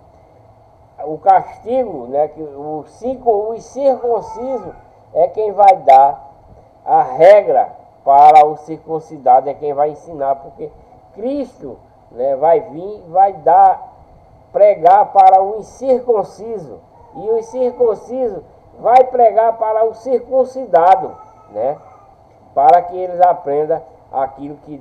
o castigo, né, que os circuncisos é quem vai dar a regra para o circuncidado, é quem vai ensinar, porque Cristo, né, vai vir, vai pregar para o incircunciso, e o incircunciso vai pregar para o circuncidado, né, para que eles aprendam aquilo que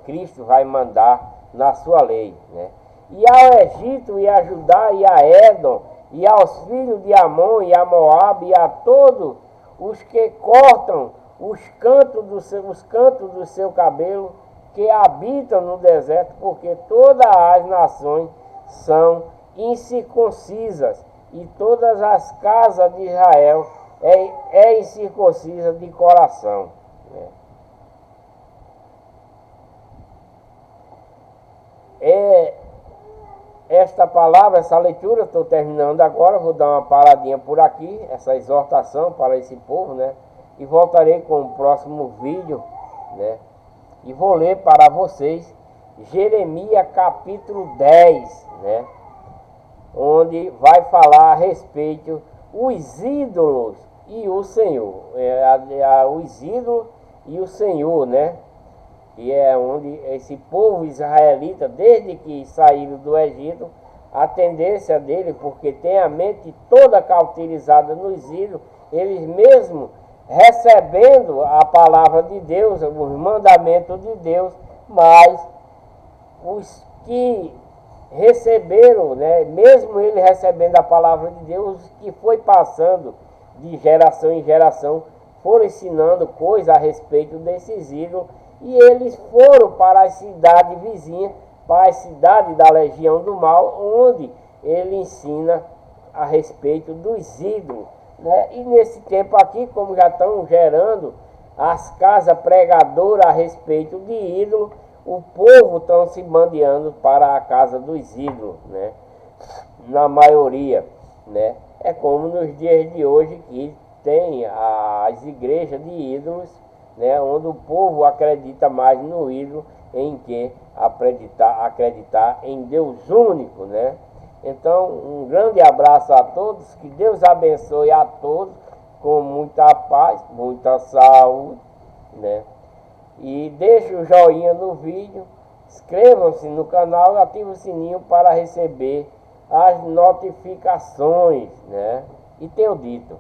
Cristo vai mandar na sua lei, né. E ao Egito, e a Judá, e a Édom, e aos filhos de Amon, e a Moabe, e a todos os que cortam os cantos do seu cabelo, que habitam no deserto, porque todas as nações são incircuncisas, e todas as casas de Israel é incircuncisa de coração, né? Esta palavra, essa leitura, estou terminando agora, vou dar uma paradinha por aqui, essa exortação para esse povo, né? E voltarei com o próximo vídeo, né? E vou ler para vocês Jeremias capítulo 10, né? Onde vai falar a respeito os ídolos e o Senhor, os ídolos e o Senhor, né? E é onde esse povo israelita, desde que saíram do Egito, a tendência dele, porque tem a mente toda cauterizada nos ídolos, eles mesmos recebendo a palavra de Deus, os mandamentos de Deus, mas os que receberam, né, mesmo ele recebendo a palavra de Deus, os que foi passando de geração em geração, foram ensinando coisas a respeito desses ídolos, e eles foram para as cidades vizinhas, para a cidade da legião do mal, onde ele ensina a respeito dos ídolos, né? E nesse tempo aqui, como já estão gerando as casas pregadoras a respeito de ídolos, o povo está se bandeando para a casa dos ídolos, né? Na maioria, né? É como nos dias de hoje que tem as igrejas de ídolos, né, onde o povo acredita mais no ídolo em que acreditar em Deus único, né? Então, um grande abraço a todos, que Deus abençoe a todos com muita paz, muita saúde, né? E deixe o joinha no vídeo, inscrevam-se no canal e ativem o sininho para receber as notificações, né? E tenho dito.